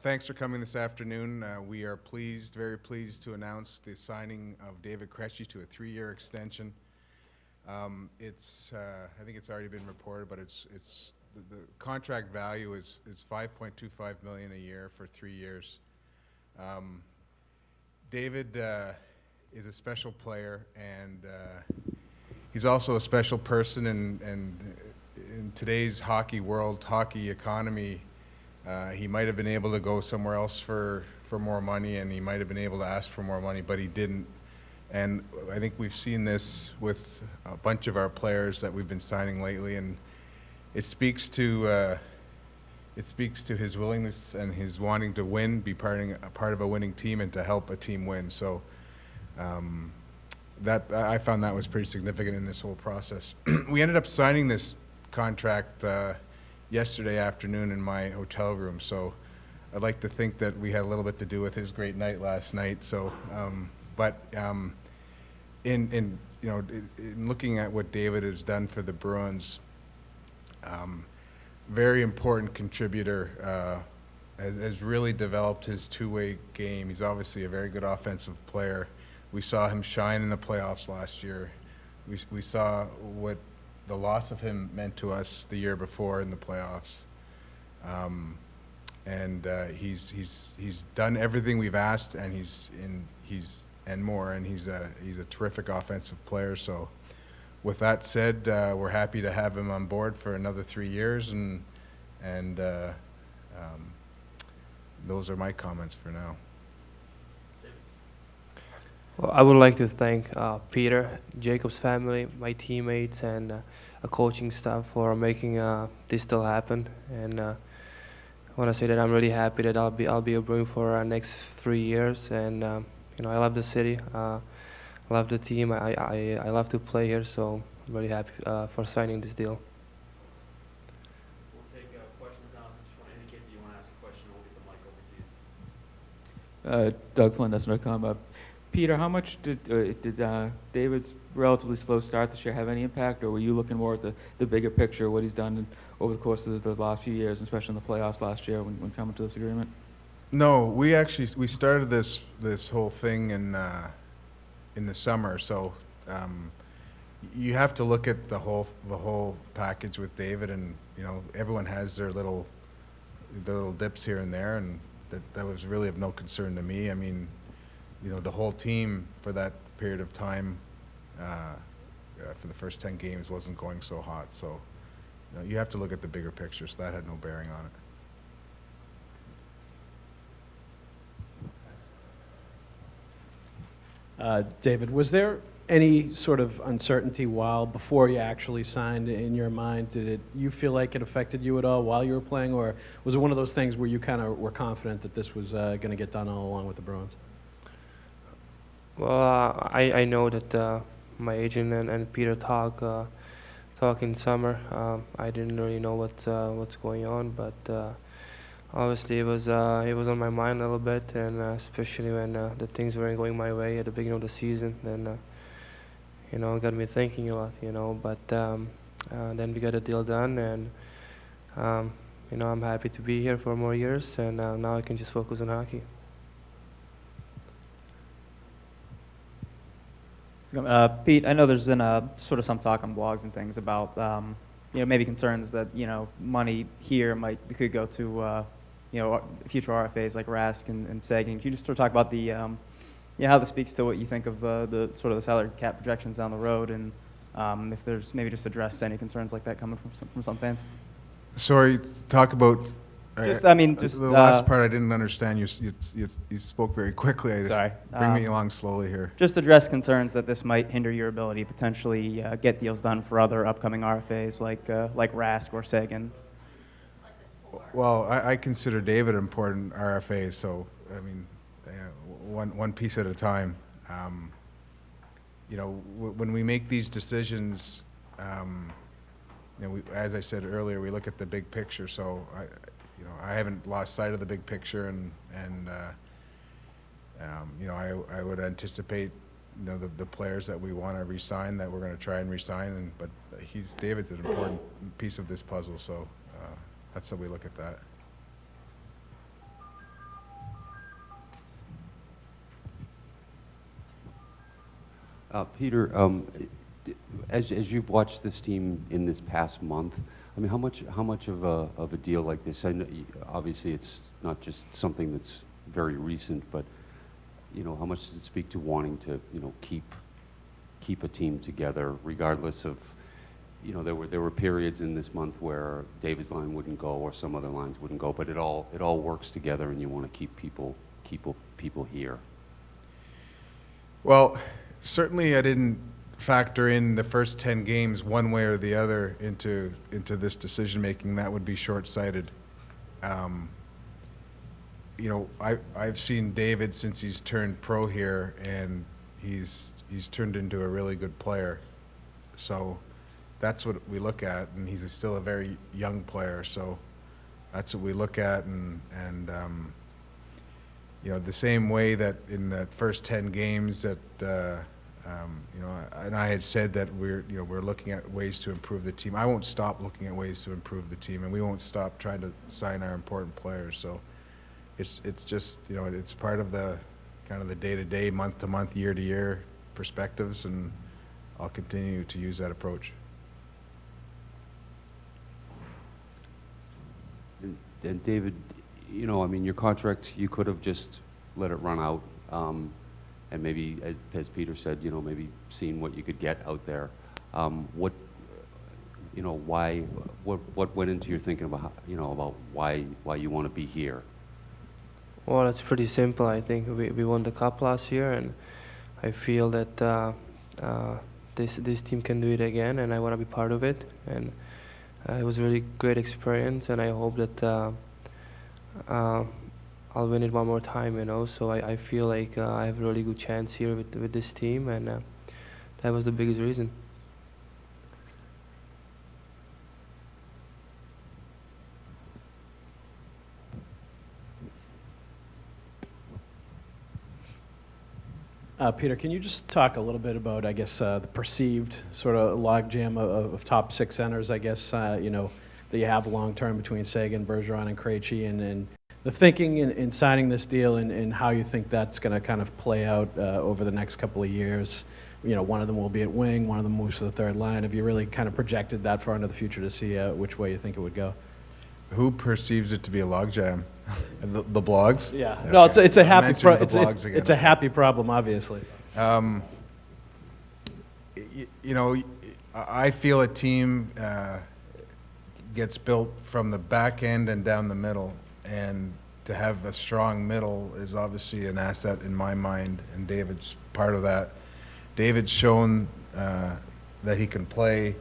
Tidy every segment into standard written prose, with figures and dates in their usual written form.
Thanks for coming this afternoon. We are pleased, very pleased to announce the signing of David Krejci to a 3-year extension. I think it's already been reported, but the contract value is 5.25 million a year for 3 years. David is a special player, and he's also a special person. And in today's hockey world, hockey economy, he might have been able to go somewhere else for more money, and he might have been able to ask for more money, but he didn't. And I think we've seen this with a bunch of our players that we've been signing lately, and it speaks to his willingness and his wanting to win, be part of a winning team, and to help a team win. So that I found that was pretty significant in this whole process. We ended up signing this contract yesterday afternoon in my hotel room, so I'd like to think that we had a little bit to do with his great night last night. So, in looking at what David has done for the Bruins, very important contributor, has really developed his two-way game. He's obviously a very good offensive player. We saw him shine in the playoffs last year. We saw what the loss of him meant to us the year before in the playoffs. He's done everything we've asked, and he's more, and he's a terrific offensive player. So with that said, we're happy to have him on board for another 3 years, and those are my comments for now. Well, I would like to thank Peter, Jacob's family, my teammates, and a coaching staff for making this still happen. And I want to say that I'm really happy that I'll be a Bruin for our next 3 years. And I love the city, love the team. I love to play here, so I'm really happy for signing this deal. We'll take questions now. Just want to indicate that you want to ask a question. We'll get the mic over to you. Doug Flynn, SNR.com. Peter, how much did David's relatively slow start this year have any impact, or were you looking more at the bigger picture, what he's done over the course of the last few years, especially in the playoffs last year when coming to this agreement? No, we started this whole thing in the summer. So you have to look at the whole package with David, and everyone has their little dips here and there, and that was really of no concern to me. I mean, the whole team for that period of time, for the first 10 games, wasn't going so hot. So you have to look at the bigger picture, so that had no bearing on it. David, was there any sort of uncertainty before you actually signed in your mind? Did you feel like it affected you at all while you were playing, or was it one of those things where you kind of were confident that this was going to get done all along with the Bruins? Well, I know that my agent and Peter talk in summer. I didn't really know what's going on, but obviously it was on my mind a little bit, and especially when the things weren't going my way at the beginning of the season. Then it got me thinking a lot. But then we got a deal done, and I'm happy to be here for more years, and now I can just focus on hockey. Pete, I know there's been sort of some talk on blogs and things about maybe concerns that money here could go to future RFAs like Rask and Seguin. Can you just sort of talk about the how this speaks to what you think of the sort of the salary cap projections down the road, and if there's maybe just address any concerns like that coming from some fans? Sorry, talk about. Just the last part I didn't understand. You spoke very quickly. Sorry. Bring me along slowly here. Just address concerns that this might hinder your ability to potentially get deals done for other upcoming RFAs like Rask or Seguin. Well, I consider David an important RFA, so I mean, one piece at a time. When we make these decisions, as I said earlier, we look at the big picture. So I haven't lost sight of the big picture, and I would anticipate the players that we want to re-sign, that we're going to try and re-sign, but David's an important piece of this puzzle, so that's how we look at that. Peter, as you've watched this team in this past month, I mean, how much of a deal like this? I know, obviously, it's not just something that's very recent, but how much does it speak to wanting to keep a team together, regardless of there were periods in this month where David's line wouldn't go or some other lines wouldn't go, but it all works together, and you want to keep people here. Well, certainly I didn't factor in the first 10 games one way or the other into this decision making. That would be short-sighted. I've seen David since he's turned pro here, and he's turned into a really good player. So that's what we look at, and he's still a very young player. So that's what we look at, and the same way that in the first 10 games that and I had said that we're looking at ways to improve the team. I won't stop looking at ways to improve the team, and we won't stop trying to sign our important players. So it's just it's part of the kind of the day-to-day, month-to-month, year-to-year perspectives, and I'll continue to use that approach. And David, I mean, your contract, you could have just let it run out, and maybe, as Peter said, maybe seeing what you could get out there. What went into your thinking about, about why you want to be here? Well, it's pretty simple. I think we won the cup last year, and I feel that this team can do it again, and I want to be part of it. And it was a really great experience, and I hope that I'll win it one more time. So I feel like I have a really good chance here with this team, and that was the biggest reason. Peter, can you just talk a little bit about, I guess, the perceived sort of logjam of top six centers, I guess, that you have long-term between Seguin, Bergeron, and Krejci, and the thinking in signing this deal, and how you think that's going to kind of play out over the next couple of years? One of them will be at wing, one of them moves to the third line. Have you really kind of projected that far into the future to see which way you think it would go? Who perceives it to be a logjam? The blogs? Yeah. Okay. No, it's a happy It's a happy problem, obviously. I feel a team gets built from the back end and down the middle, and to have a strong middle is obviously an asset in my mind, and David's part of that. David's shown that he can play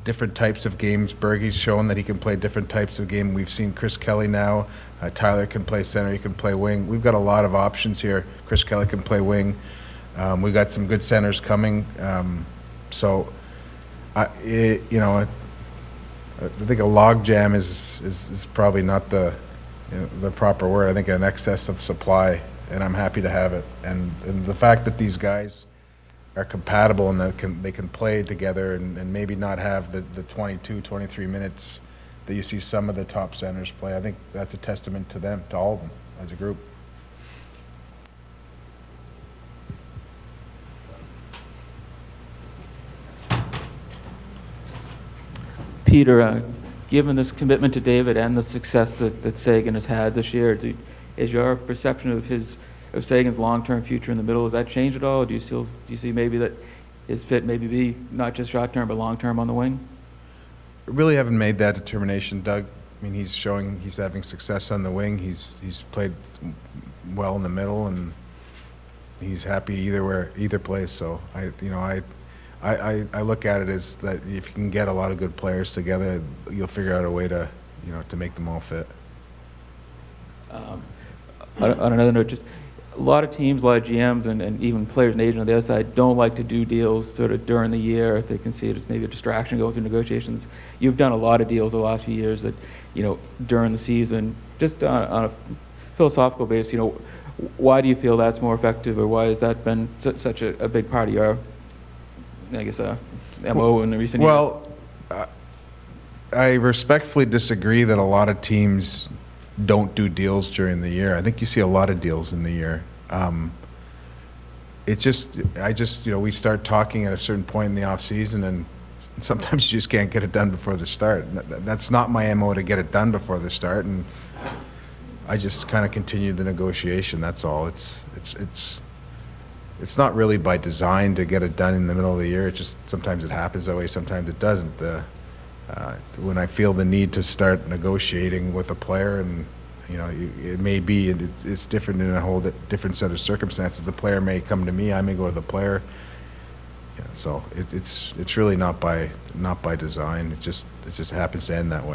different types of games. Bergie's shown that he can play different types of game. We've seen Chris Kelly now. Tyler can play center. He can play wing. We've got a lot of options here. Chris Kelly can play wing. We've got some good centers coming. So, I think a logjam is probably not the proper word. I think an excess of supply, and I'm happy to have it. And the fact that these guys are compatible and that they can play together and maybe not have the 22, 23 minutes that you see some of the top centers play. I think that's a testament to them, to all of them as a group. Peter, given this commitment to David and the success that Seguin has had this year, is your perception of Seguin's long-term future in the middle, has that changed at all? Or do you see maybe that his fit maybe be not just short-term but long-term on the wing? I really haven't made that determination, Doug. I mean, he's showing he's having success on the wing. He's played well in the middle, and he's happy either place. So I look at it as that if you can get a lot of good players together, you'll figure out a way to to make them all fit. On another note, just a lot of teams, a lot of GMs, and even players and agents on the other side don't like to do deals sort of during the year. They can see it as maybe a distraction going through negotiations. You've done a lot of deals the last few years that, during the season, just on a philosophical basis, why do you feel that's more effective, or why has that been such a big part of your, I guess, MO in the recent years? Well, I respectfully disagree that a lot of teams don't do deals during the year. I think you see a lot of deals in the year. we start talking at a certain point in the off season, and sometimes you just can't get it done before the start. That's not my MO to get it done before the start, and I just kind of continue the negotiation. That's all. It's not really by design to get it done in the middle of the year. It just sometimes it happens that way, sometimes it doesn't. When I feel the need to start negotiating with a player, and it may be it's different in a whole different set of circumstances. The player may come to me, I may go to the player. So it's really not by design. It just happens to end that way.